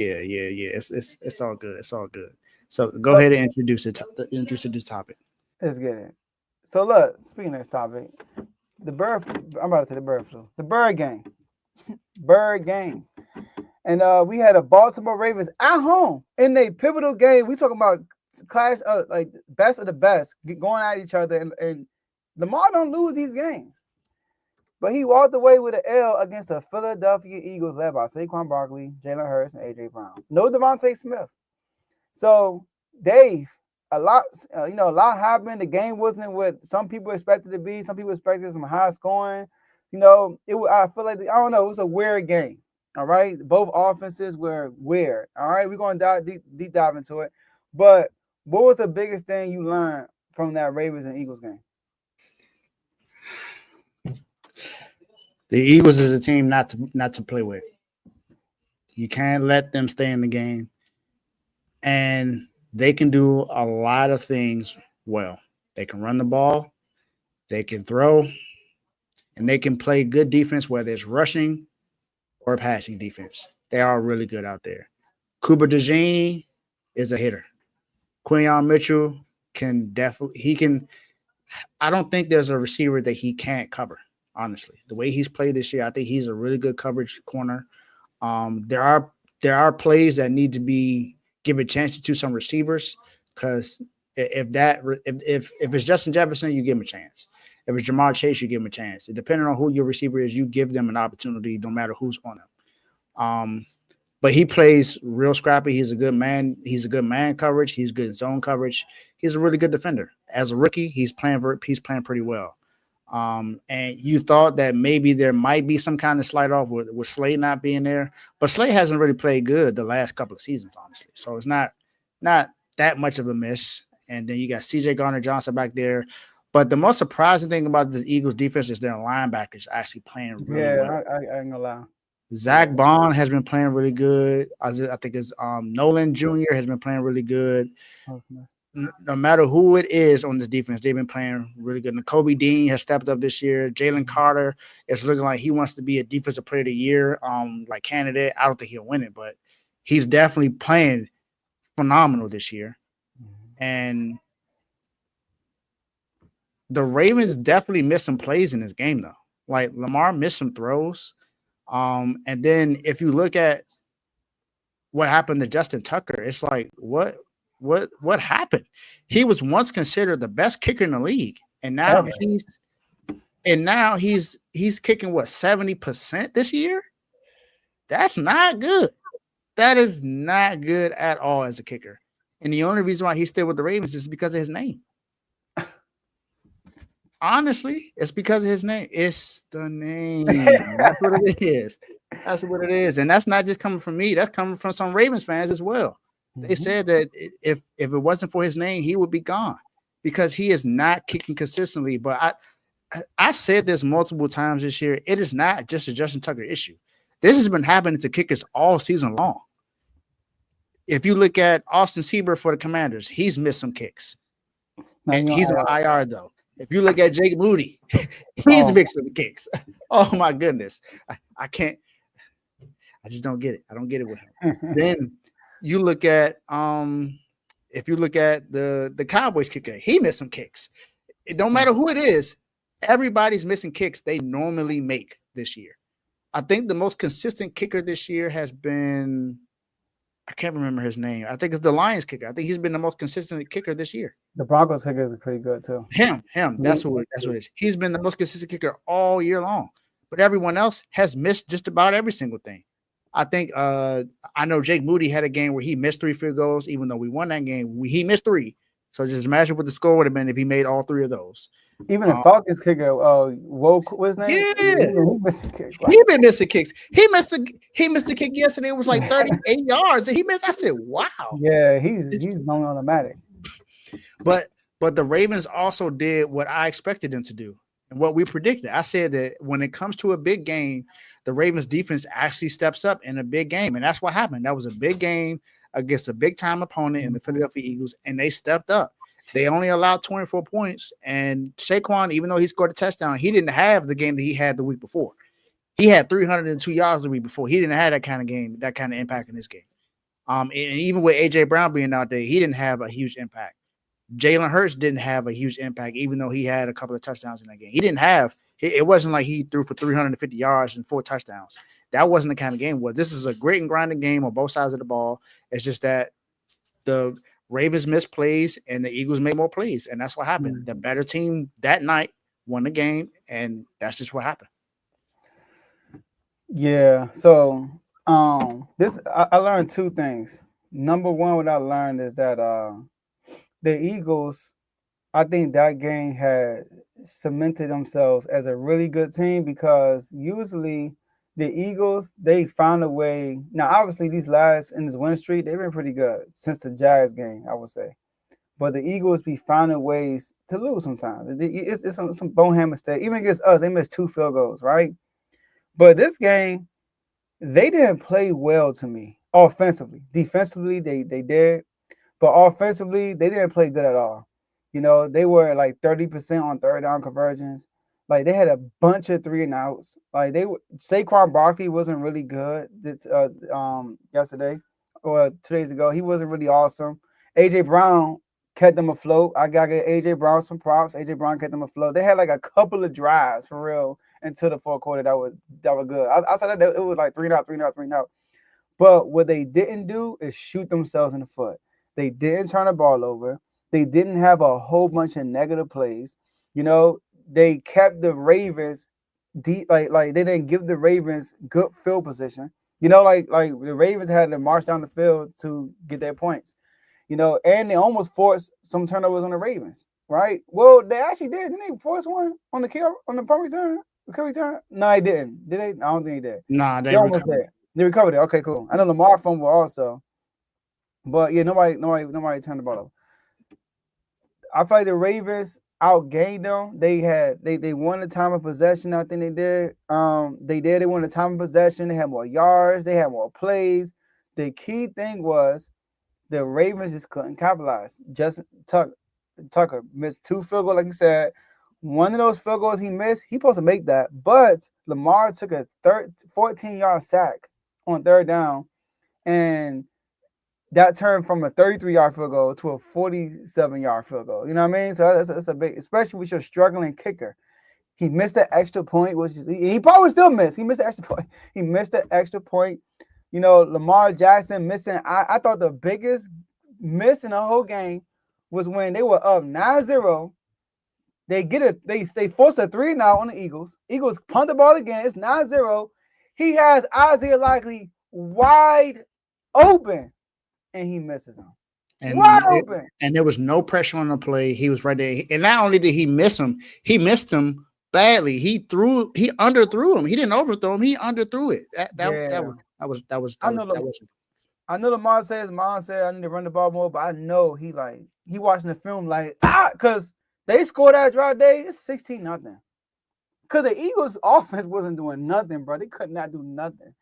Yeah. It's all good. It's all good. So go So ahead and introduce the topic. let's get it. So look, speaking of this topic, the bird. I'm about to say the bird flu. The bird game. Bird game. And we had a Baltimore Ravens at home in a pivotal game. We talking about clash, like best of the best going at each other, and Lamar don't lose these games. But he walked away with an L against the Philadelphia Eagles, led by Saquon Barkley, Jalen Hurts, and AJ Brown. No Devontae Smith. So Dave, a lot happened. The game wasn't what some people expected it to be. Some people expected some high scoring. I feel like I don't know. It was a weird game. All right, both offenses were weird. All right, we're going to deep dive into it. But what was the biggest thing you learned from that Ravens and Eagles game? The Eagles is a team not to play with. You can't let them stay in the game, and they can do a lot of things well. They can run the ball, they can throw, and they can play good defense, whether it's rushing or passing defense. They are really good out there. Cooper DeJean is a hitter. Quinyon Mitchell can definitely he can. I don't think there's a receiver that he can't cover. Honestly, the way he's played this year, I think he's a really good coverage corner. There are plays that need to be given chance to some receivers because if it's Justin Jefferson, you give him a chance. If it's Jamar Chase, you give him a chance. Depending on who your receiver is, you give them an opportunity, no matter who's on them. But he plays real scrappy. He's a good man. He's a good man coverage. He's good in zone coverage. He's a really good defender. As a rookie, he's playing pretty well. And you thought that maybe there might be some kind of slide off with Slade not being there, but Slade hasn't really played good the last couple of seasons, honestly. So it's not that much of a miss. And then you got CJ Garner Johnson back there. But the most surprising thing about the Eagles defense is their linebackers actually playing really well. Yeah, I ain't gonna lie. Zach Bond has been playing really good. I think it's Nolan Jr. has been playing really good. No matter who it is on this defense, they've been playing really good. And Kobe Dean has stepped up this year. Jalen Carter is looking like he wants to be a defensive player of the year, like candidate. I don't think he'll win it, but he's definitely playing phenomenal this year. And the Ravens definitely missed some plays in this game, though. Like Lamar missed some throws. And then if you look at what happened to Justin Tucker, it's like what happened? He was once considered the best kicker in the league, and now he's kicking what 70% this year. That's not good. That is not good at all as a kicker. And the only reason why he's still with the Ravens is because of his name. Honestly, it's because of his name. It's the name. That's what it is. That's what it is. And that's not just coming from me. That's coming from some Ravens fans as well. They said that if it wasn't for his name, he would be gone because he is not kicking consistently. But I've said this multiple times this year. It is not just a Justin Tucker issue. This has been happening to kickers all season long. If you look at Austin Seaver for the Commanders, he's missed some kicks. And he's on IR though. If you look at Jake Moody, he's mixed some kicks. Oh my goodness. I can't. I just don't get it. I don't get it with him. Then you look at if you look at the Cowboys kicker, he missed some kicks. It don't matter who it is, everybody's missing kicks they normally make this year. I think the most consistent kicker this year has been I can't remember his name. I think it's the Lions kicker. I think he's been the most consistent kicker this year. The Broncos kicker is pretty good too. Him. That's what it is. He's been the most consistent kicker all year long. But everyone else has missed just about every single thing. I think I know Jake Moody had a game where he missed 3 field goals, even though we won that game. He missed 3. So just imagine what the score would have been if he made all 3 of those. Even the Falcons kicker, what's his name? Yeah, he missed kicks. He been missing kicks. He missed the kick yesterday. It was like 38 yards, and he missed. I said, "Wow." Yeah, he's going automatic. But the Ravens also did what I expected them to do and what we predicted. I said that when it comes to a big game, the Ravens defense actually steps up in a big game, and that's what happened. That was a big game against a big time opponent in the Philadelphia Eagles, and they stepped up. They only allowed 24 points, and Saquon, even though he scored a touchdown, he didn't have the game that he had the week before. He had 302 yards the week before. He didn't have that kind of game, that kind of impact in this game. And even with AJ Brown being out there, he didn't have a huge impact. Jalen Hurts didn't have a huge impact, even though he had a couple of touchdowns in that game. He didn't have it wasn't like he threw for 350 yards and 4 touchdowns. That wasn't the kind of game. Well, this is a great and grinding game on both sides of the ball. It's just that the Ravens missed plays and the Eagles made more plays, and that's what happened. The better team that night won the game, and that's just what happened. Yeah. So this I learned two things. Number one, what I learned is that the Eagles, I think that game had cemented themselves as a really good team because usually the Eagles, they found a way. Now, obviously, these last in this win streak, they've been pretty good since the Jags game, I would say. But the Eagles be finding ways to lose sometimes. It's some bonehead mistake. Even against us, they missed 2 field goals, right? But this game, they didn't play well to me offensively. Defensively, they did. But offensively, they didn't play good at all. You know, they were like 30% on third down conversions. Like they had a bunch of 3-and-outs. Like Saquon Barkley wasn't really good yesterday or 2 days ago. He wasn't really awesome. AJ Brown kept them afloat. I gotta give AJ Brown some props. AJ Brown kept them afloat. They had like a couple of drives for real until the fourth quarter that was good. Outside of that, it was like 3-and-out, 3-and-out, 3-and-out. But what they didn't do is shoot themselves in the foot. They didn't turn the ball over. They didn't have a whole bunch of negative plays. You know, they kept the Ravens deep, like they didn't give the Ravens good field position. You know, like the Ravens had to march down the field to get their points. You know, and they almost forced some turnovers on the Ravens, right? Well, they actually did. Didn't they force one on the punt return? The return? No, they didn't. Did they? I don't think they did. Nah, They they almost recovered. did. They recovered it. Okay, cool. I know Lamar fumbled also, but yeah, nobody turned the ball over. I feel like the Ravens outgained them. They won the time of possession. I think they did. They won the time of possession. They had more yards. They had more plays. The key thing was the Ravens just couldn't capitalize. Justin Tucker missed 2 field goals, like you said. One of those field goals he missed, he supposed to make that. But Lamar took a 14-yard sack on third down, and that turned from a 33-yard field goal to a 47-yard field goal. You know what I mean? So that's a big, especially with your struggling kicker. He missed the extra point, which he probably still missed. He missed the extra point. He missed the extra point. You know, Lamar Jackson missing. I thought the biggest miss in the whole game was when they were up 9-0. They force a 3-and-out on the Eagles. Eagles punt the ball again. It's 9-0. He has Isaiah Likely wide open, and he misses him. Wide open. And there was no pressure on the play. He was right there. And not only did he miss him, he missed him badly. He underthrew him. He didn't overthrow him. He underthrew it. That was. I know Lamar says I need to run the ball more, but I know he watching the film because they scored that drive day. It's 16-0. Because the Eagles offense wasn't doing nothing, bro. They could not do nothing.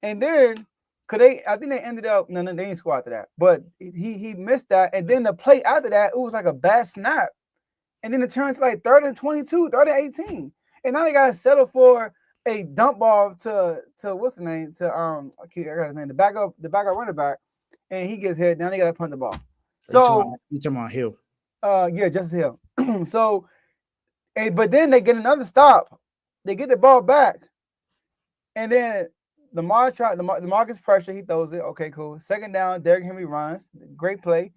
And then I think they ended up they didn't score after that. But he missed that. And then the play after that, it was like a bad snap. And then it turns like 3rd and 22, 3rd and 18. And now they gotta settle for a dump ball to what's the name? To I got his name, the backup running back, and he gets hit. Now they gotta punt the ball. So you talking about Hill. Yeah, Justice Hill. So but then they get another stop. They get the ball back. And then Lamar gets pressure, he throws it. Okay, cool. 2nd down, Derrick Henry runs. Great play.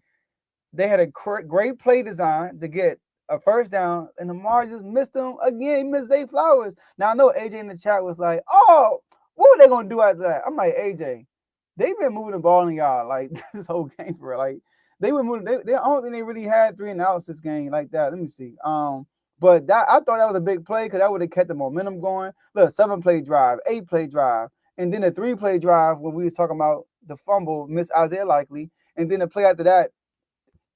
They had a great play design to get a 1st down, and Lamar just missed them again. He missed Zay Flowers. Now I know AJ in the chat was like, "Oh, what were they gonna do after that?" I'm like, AJ, they've been moving the ball in y'all like this whole game for real. Like they were moving. They I don't think they really had 3-and-outs this game like that. Let me see. But I thought that was a big play because that would have kept the momentum going. Look, 7-play drive, 8-play drive, and then a 3-play drive when we was talking about the fumble, miss Isaiah Likely, and then the play after that.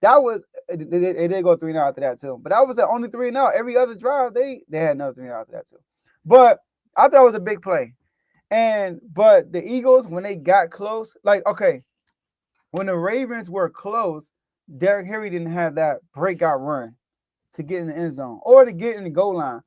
That was they did go 3-and-out after that too. But that was the only 3-and-out. Every other drive, they had another 3-and-out after that too. But I thought it was a big play. But the Eagles, when they got close, when the Ravens were close, Derrick Henry didn't have that breakout run to get in the end zone or to get in the goal line.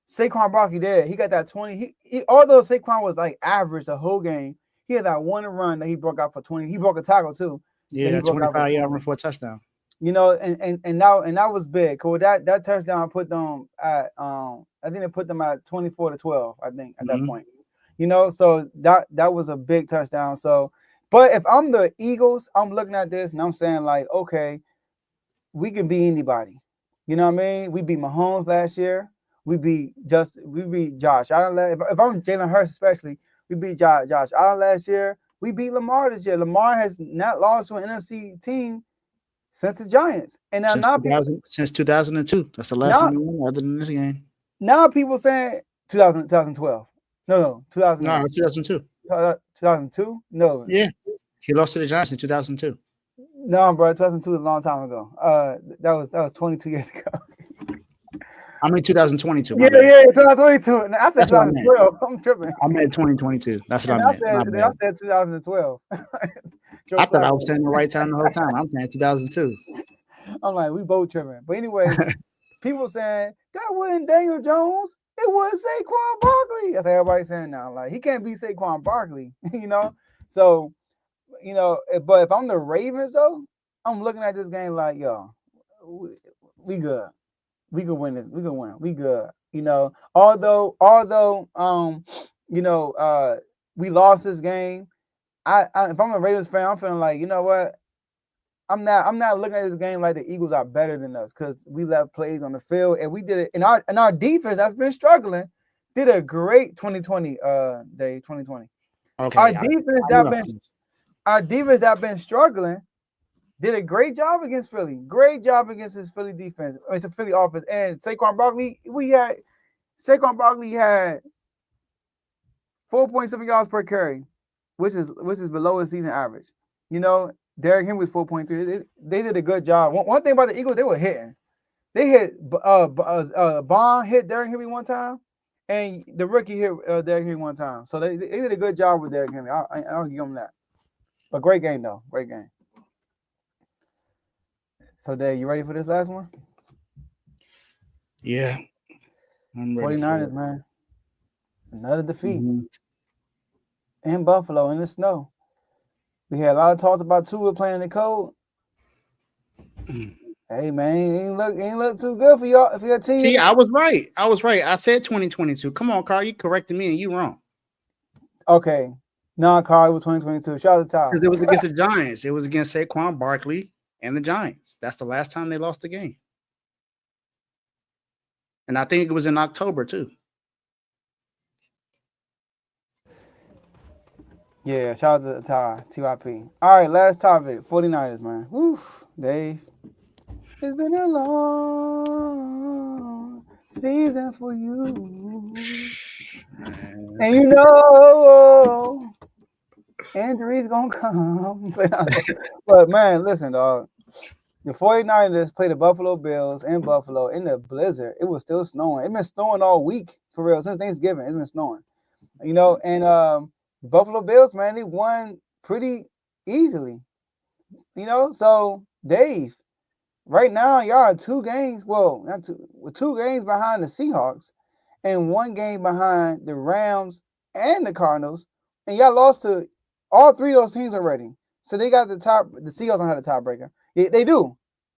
Saquon Barkley did. He got that 20. Although Saquon was like average the whole game, He had that one run that he broke out for 20. He broke a tackle too. That he Yeah, broke out for 25 yard 20. run for a touchdown. You know, and that was big. Cool. That touchdown put them at I think it put them at 24-12, I think, at that point. You know, so that was a big touchdown. So, but if I'm the Eagles, I'm looking at this and I'm saying, like, okay, we can beat anybody. You know what I mean? We beat Mahomes last year. We beat Josh Allen. If I'm Jalen Hurts, especially, we beat Josh Allen last year. We beat Lamar this year. Lamar has not lost to an NFC team since the Giants. And Since now people 2000, since 2002. That's the last now time we won other than this game. now people saying 2012. No, No, 2002. 2002? No. Yeah. He lost to the Giants in 2002. No, bro, 2002 is a long time ago. That was 22 years ago. I mean 2022. Yeah, 2022. And I said That's what I meant. 2012. I'm tripping. I meant 2022. That's what And I meant. My I bad. said 2012. I thought I was saying the right time the whole time. I'm saying 2002. I'm like, we both tripping. But anyways, people saying that wasn't Daniel Jones. It was Saquon Barkley. That's what everybody's saying now. Like, he can't be Saquon Barkley, you know? So, you know, but if I'm the Ravens, though, I'm looking at this game like, yo, we good. We could win this. We could win. We good. You know, although, you know, we lost this game. I if I'm a Ravens fan, I'm feeling like, you know what? I'm not looking at this game like the Eagles are better than us because we left plays on the field and we did it. And our defense that's been struggling did a great 2020 day 2020. Okay. Our defense that been struggling did a great job against Philly. Great job against his Philly defense. It's a Philly offense. And Saquon Barkley had 4.7 yards per carry, which is below his season average. You know, Derrick Henry was 4.3. They did a good job. One thing about the Eagles, they were hitting. They hit Bond hit Derrick Henry one time, and the rookie hit Derrick Henry one time. So they did a good job with Derrick Henry. I'll give them that. But great game though. Great game. So Dave, you ready for this last one? Yeah. I'm ready 49ers, man. Another defeat in Buffalo in the snow. We had a lot of talks about Tua playing in the cold. Hey man, ain't look too good for your team. See, I was right. I said 2022. Come on, Carl. You corrected me and you wrong. Okay. No, Carl, it was 2022. Shout out to Ty. Because it was against the Giants. It was against Saquon Barkley and the Giants. That's the last time they lost the game. And I think it was in October too. Yeah, shout out to Ty, TYP. All right, last topic. 49ers, man. Woo, Dave. It's been a long season for you. And you know injuries gonna come. But man, listen, dog. The 49ers played the Buffalo Bills in Buffalo in the blizzard. It was still snowing. It's been snowing all week, for real. Since Thanksgiving, it's been snowing. You know, and the Buffalo Bills, man, they won pretty easily. You know, so Dave, right now y'all are 2 games. Well, not 2. We're 2 games behind the Seahawks, and 1 game behind the Rams and the Cardinals, and y'all lost to all 3 of those teams already. So they got the top. The Seahawks don't have the tiebreaker. They do.